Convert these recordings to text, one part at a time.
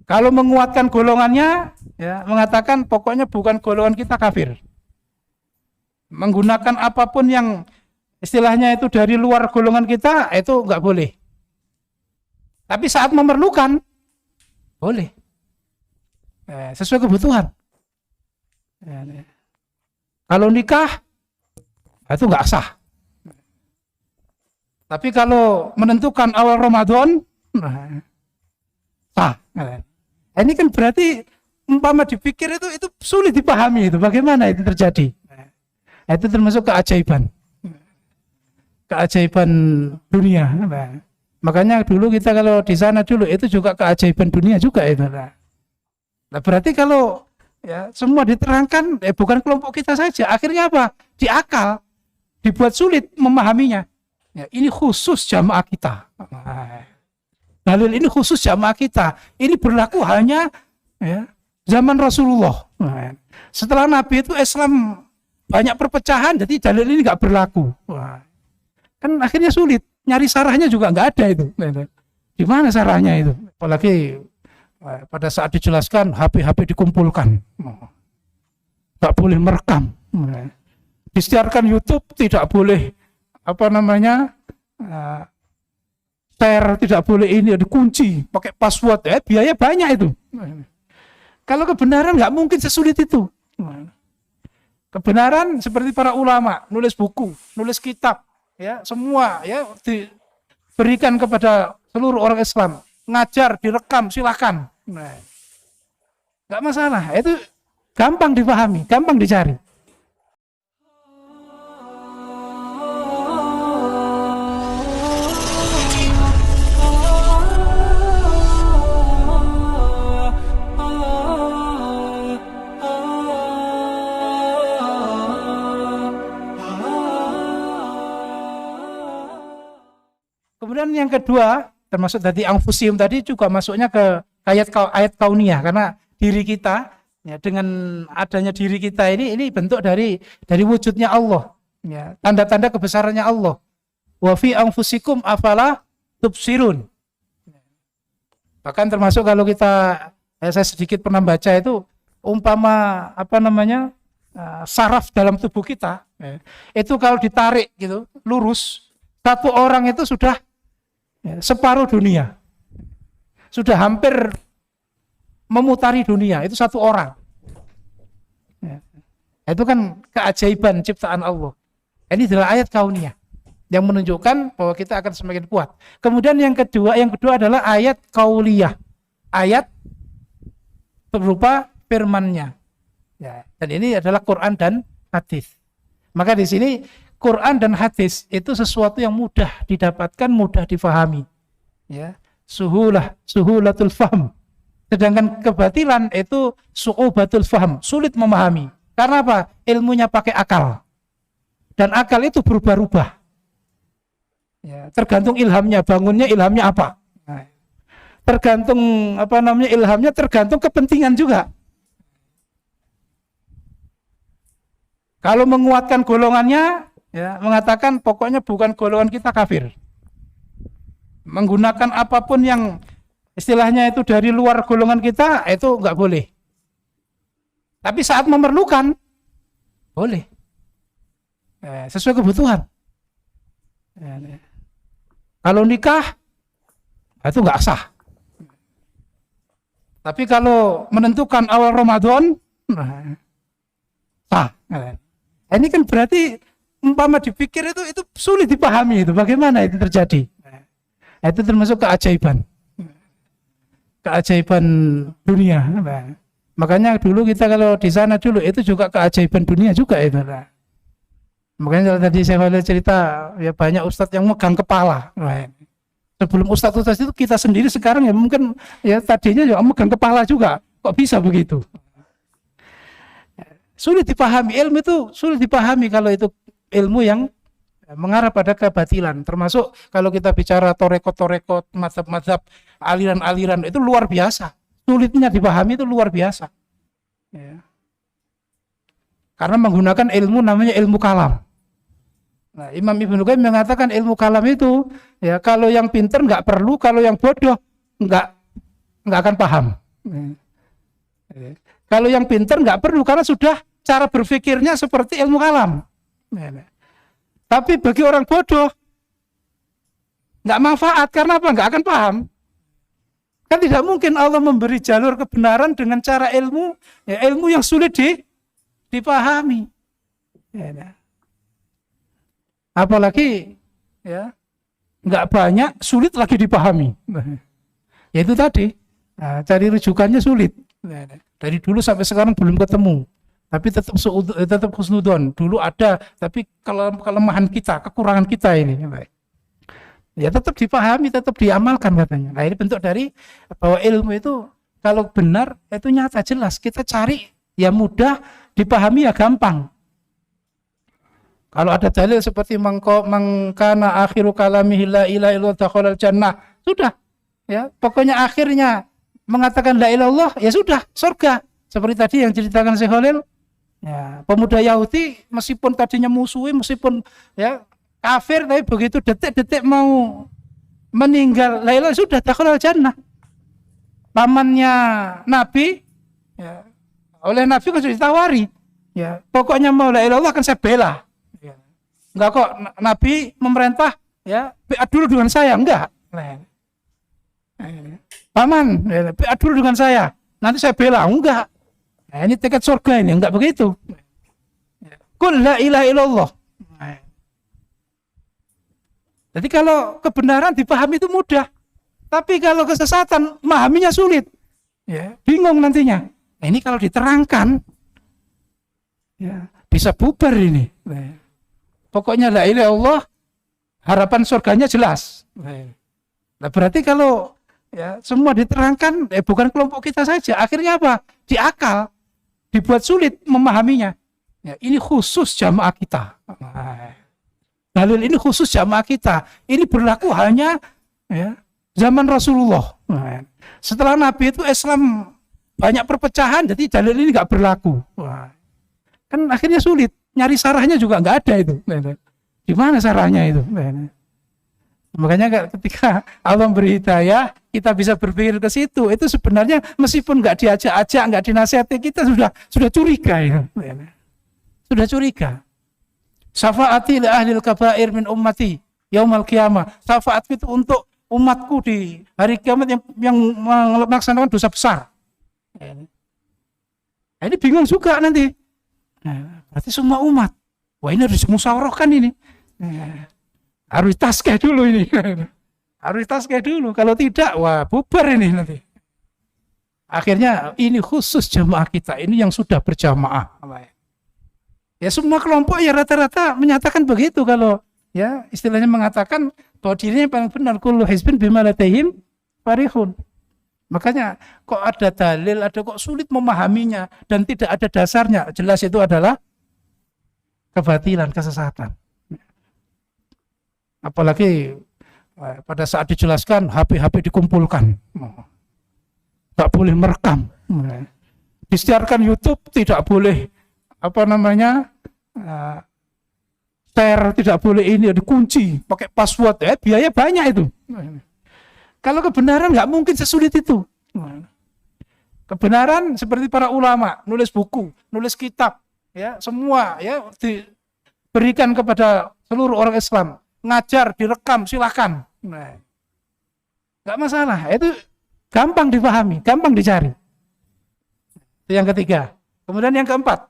Kalau menguatkan golongannya, ya, mengatakan pokoknya bukan golongan kita kafir. Menggunakan apapun yang istilahnya itu dari luar golongan kita, itu nggak boleh. Tapi saat memerlukan, boleh. Sesuai kebutuhan. Kalau nikah, itu nggak sah. Tapi kalau menentukan awal Ramadan, sah. Ini kan berarti umpama dipikir itu sulit dipahami itu bagaimana itu terjadi. Itu termasuk keajaiban dunia. Makanya dulu kita kalau di sana dulu itu juga keajaiban dunia juga itu. Nah, berarti kalau ya semua diterangkan bukan kelompok kita saja, akhirnya apa? Di akal dibuat sulit memahaminya. Ya, ini khusus jamaah kita. Dalil ini khusus jamaah kita. Ini berlaku hanya ya, zaman Rasulullah. Nah, setelah Nabi itu Islam banyak perpecahan, jadi dalil ini nggak berlaku. Wah, kan akhirnya sulit. Nyari sarahnya juga nggak ada itu. Di mana sarahnya itu? Apalagi pada saat dijelaskan HP dikumpulkan, nggak boleh merekam. Disiarkan YouTube tidak boleh share, tidak boleh ini dikunci pakai password, biaya banyak itu. Kalau kebenaran nggak mungkin sesulit itu. Kebenaran seperti para ulama nulis buku, nulis kitab, ya semua ya diberikan kepada seluruh orang Islam, ngajar, direkam, silakan. Nggak masalah, itu gampang dipahami, gampang dicari. Kemudian yang kedua, termasuk tadi anfusium tadi juga masuknya ke ayat kauniyah, karena diri kita ya, dengan adanya diri kita ini bentuk dari wujudnya Allah, ya, tanda-tanda kebesarannya Allah. Wa fi anfusikum afala tubsirun. Bahkan termasuk kalau saya sedikit pernah baca itu umpama saraf dalam tubuh kita, ya, itu kalau ditarik gitu lurus, satu orang itu sudah separuh dunia, sudah hampir memutari dunia, itu satu orang. Itu kan keajaiban ciptaan Allah. Ini adalah ayat kauniyah yang menunjukkan bahwa kita akan semakin kuat. Kemudian yang kedua adalah ayat kauliyah, ayat berupa firman-Nya. Ya, dan ini adalah Quran dan hadis. Maka di sini Quran dan hadis itu sesuatu yang mudah didapatkan, mudah difahami. Ya, suhulatul fahm. Sedangkan kebatilan itu su'ubatul fahm, sulit memahami. Karena apa? Ilmunya pakai akal. Dan akal itu berubah-ubah. Ya, tergantung ilhamnya, bangunnya ilhamnya apa. Nah, tergantung ilhamnya tergantung kepentingan juga. Kalau menguatkan golongannya, ya, mengatakan pokoknya bukan golongan kita kafir. Menggunakan apapun yang istilahnya itu dari luar golongan kita, itu nggak boleh. Tapi saat memerlukan, boleh. Sesuai kebutuhan. Kalau nikah, itu nggak sah. Tapi kalau menentukan awal Ramadan, sah. Ini kan berarti umpama dipikir itu sulit dipahami itu bagaimana itu terjadi. Itu termasuk keajaiban dunia. Makanya dulu kita kalau di sana dulu itu juga keajaiban dunia juga itu. Makanya tadi saya cerita ya banyak ustadz yang megang kepala. Sebelum ustadz itu kita sendiri sekarang ya mungkin ya tadinya juga megang kepala juga. Kok bisa begitu? Sulit dipahami, ilmu itu sulit dipahami kalau itu ilmu yang mengarah pada kebatilan. Termasuk kalau kita bicara torekot, mazhab-mazhab, aliran-aliran, itu luar biasa. Sulitnya dipahami itu luar biasa. Ya. Karena menggunakan ilmu namanya ilmu kalam. Nah, Imam Ibnu Qayyim mengatakan ilmu kalam itu, ya kalau yang pinter nggak perlu, kalau yang bodoh nggak akan paham. Kalau yang pintar nggak perlu karena sudah cara berpikirnya seperti ilmu kalam. Tapi bagi orang bodoh nggak manfaat karena apa? Nggak akan paham. Kan tidak mungkin Allah memberi jalur kebenaran dengan cara ilmu, ilmu yang sulit dipahami. Apalagi nggak banyak, sulit lagi dipahami. Ya itu tadi, cari rujukannya sulit. Dari dulu sampai sekarang belum ketemu. Tapi tetap husnudon. Dulu ada, tapi kelemahan kita, kekurangan kita ini. Ya tetap dipahami, tetap diamalkan katanya. Nah ini bentuk dari bahwa ilmu itu kalau benar itu nyata jelas. Kita cari ya mudah, dipahami ya gampang. Kalau ada dalil seperti mangkana akhiru kalamihi la ilaha illallah dakhalal jannah, sudah. Ya, pokoknya akhirnya mengatakan la ilaha illallah, ya sudah, surga. Seperti tadi yang ceritakan Syekh Khalil, ya, pemuda Yahudi meskipun tadinya musuhi, meskipun ya kafir, tapi begitu detik-detik mau meninggal la ilaha sudah dakhalal jannah. Pamannya Nabi ya, oleh Nabi kan sudah ditawari, ya, pokoknya mau la ilaha illallah akan saya bela. Enggak kok, Nabi memerintah ya, biat dulu dengan saya, enggak. Paman, biat dulu dengan saya, nanti saya bela, enggak. Nah, ini tiket surga ini, enggak begitu. Qul la ilaha illallah. Jadi kalau kebenaran dipahami itu mudah, tapi kalau kesesatan memahaminya sulit, ya, bingung nantinya. Nah, ini kalau diterangkan, ya, bisa bubar ini. Pokoknya la ilaha illallah, harapan surganya jelas. Nah, berarti kalau ya semua diterangkan, bukan kelompok kita saja, akhirnya apa? Di akal, dibuat sulit memahaminya. Ya, ini khusus jamaah kita. Dalil ini khusus jamaah kita. Ini berlaku hanya ya, zaman Rasulullah. Setelah Nabi itu Islam banyak perpecahan, jadi dalil ini nggak berlaku. Kan akhirnya sulit. Nyari sarahnya juga nggak ada itu. Di mana sarahnya itu? Makanya ketika Allah beri hidayah, kita bisa berpikir ke situ. Itu sebenarnya meskipun nggak diajak-ajak, nggak dinasihati, kita sudah curiga ya. Sudah curiga. Syafaati li ahlil kabair min ummati yaumal qiyamah. Syafaat itu untuk umatku di hari kiamat yang melaksanakan dosa besar. Ini bingung juga nanti. Berarti semua umat. Wah, ini harus musyawarahkan ini. Harus tasqiyah dulu ini. Harus tasqiyah dulu. Kalau tidak, wah bubar ini nanti. Akhirnya ini khusus jamaah kita. Ini yang sudah berjamaah. Ya semua kelompok ya rata-rata menyatakan begitu. Kalau ya istilahnya mengatakan bahwa dirinya paling benar. Kullu hizbin bima ladaihim farihun. Makanya kok ada dalil, ada kok sulit memahaminya dan tidak ada dasarnya. Jelas itu adalah kebatilan, kesesatan. Apalagi pada saat dijelaskan HP dikumpulkan, tak boleh merekam. Disiarkan YouTube tidak boleh share, tidak boleh ini dikunci pakai password, biaya banyak itu. Kalau kebenaran nggak mungkin sesulit itu. Kebenaran seperti para ulama, nulis buku, nulis kitab, ya semua ya diberikan kepada seluruh orang Islam, ngajar, direkam, silakan. Nggak masalah, itu gampang dipahami, gampang dicari. Itu yang ketiga. Kemudian yang keempat,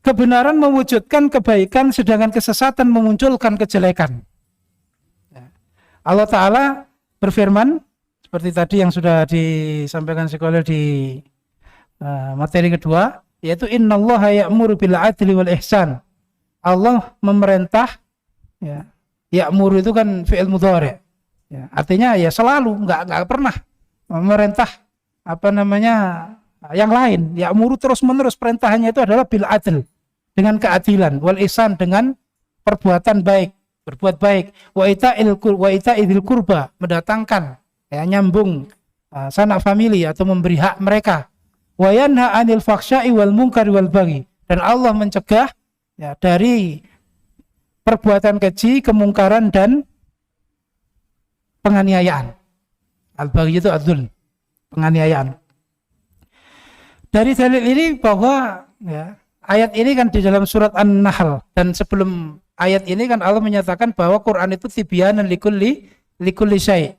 kebenaran mewujudkan kebaikan, sedangkan kesesatan memunculkan kejelekan. Allah Ta'ala berfirman seperti tadi yang sudah disampaikan sekolah di materi kedua, yaitu innallaha ya'muru bil adli wal ihsan. Allah memerintah, ya, ya'muru itu kan fi'il mudhari', ya, artinya ya selalu, nggak pernah memerintah yang lain. Ya'muru terus menerus, perintahnya itu adalah bil adl, dengan keadilan, wal ihsan dengan perbuatan baik, berbuat baik, wa ita'idil kurba, mendatangkan, ya, nyambung sanak famili atau memberi hak mereka, wa yanha 'anil fakhsya'i wal munkari wal baghi, dan Allah mencegah, ya, dari perbuatan keji, kemungkaran dan penganiayaan. Al-baghy itu adzulm, penganiayaan. Dari dalil ini bahwa ya, ayat ini kan di dalam surat An-Nahl, dan sebelum ayat ini kan Allah menyatakan bahwa Quran itu tibyanan likulli syai'.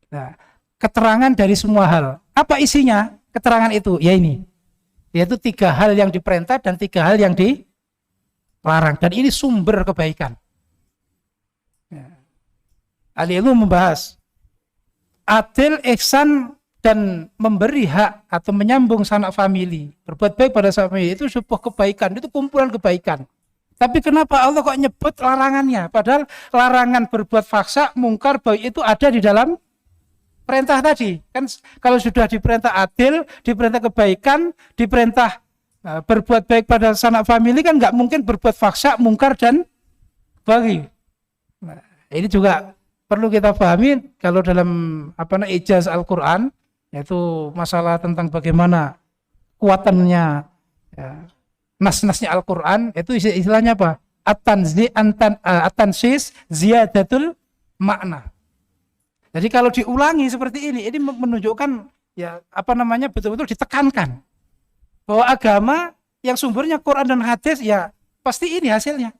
Nah, keterangan dari semua hal. Apa isinya keterangan itu? Ya ini, yaitu 3 hal yang diperintah dan 3 hal yang dilarang. Dan ini sumber kebaikan. Ya. Al-Ilmu membahas adil, ihsan, dan memberi hak atau menyambung sanak famili, berbuat baik pada sanak famili itu sebuah kebaikan, itu kumpulan kebaikan. Tapi kenapa Allah kok nyebut larangannya? Padahal larangan berbuat fahsya, mungkar, baik itu ada di dalam perintah tadi. Kan kalau sudah diperintah adil, diperintah kebaikan, diperintah berbuat baik pada sanak famili, kan nggak mungkin berbuat fahsya, mungkar, dan baik. Nah, ini juga perlu kita pahami kalau dalam ijaz Al-Quran, yaitu masalah tentang bagaimana kuatannya ya, nas-nasnya Al-Quran, itu istilahnya apa? At-tansis ziyadatul makna. Jadi kalau diulangi seperti ini menunjukkan ya betul-betul ditekankan bahwa agama yang sumbernya Quran dan hadis ya pasti ini hasilnya.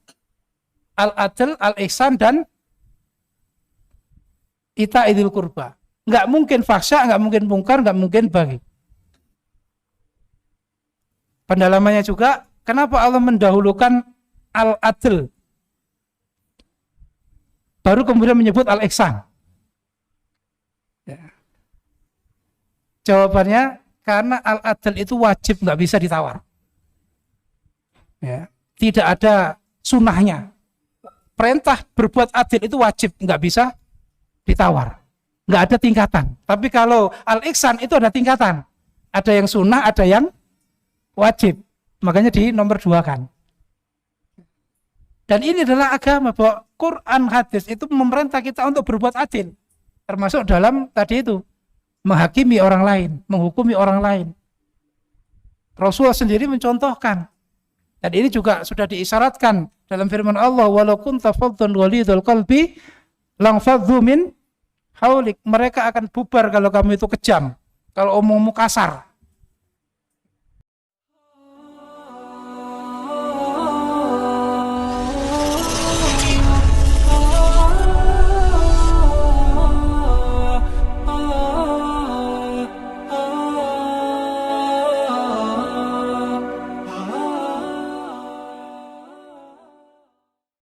Al-adl, al-ihsan, dan ita'idil qurba. Nggak mungkin fahsya, nggak mungkin mungkar, nggak mungkin baghi. Pendalamannya juga, kenapa Allah mendahulukan al-adl, baru kemudian menyebut al-ihsan? Ya. Jawabannya, karena al-adl itu wajib, nggak bisa ditawar. Ya. Tidak ada sunnahnya. Perintah berbuat adil itu wajib, nggak bisa ditawar. Nggak ada tingkatan. Tapi kalau al-ihsan itu ada tingkatan. Ada yang sunnah, ada yang wajib. Makanya di nomor 2 kan. Dan ini adalah agama, bahwa Quran, hadis itu memerintah kita untuk berbuat adil. Termasuk dalam tadi itu, menghakimi orang lain, menghukumi orang lain. Rasulullah sendiri mencontohkan. Dan ini juga sudah diisyaratkan dalam firman Allah, walau kunta faddan ghalidhal qalbi langfaddu min haulik, mereka akan bubar kalau kamu itu kejam, kalau omongmu kasar.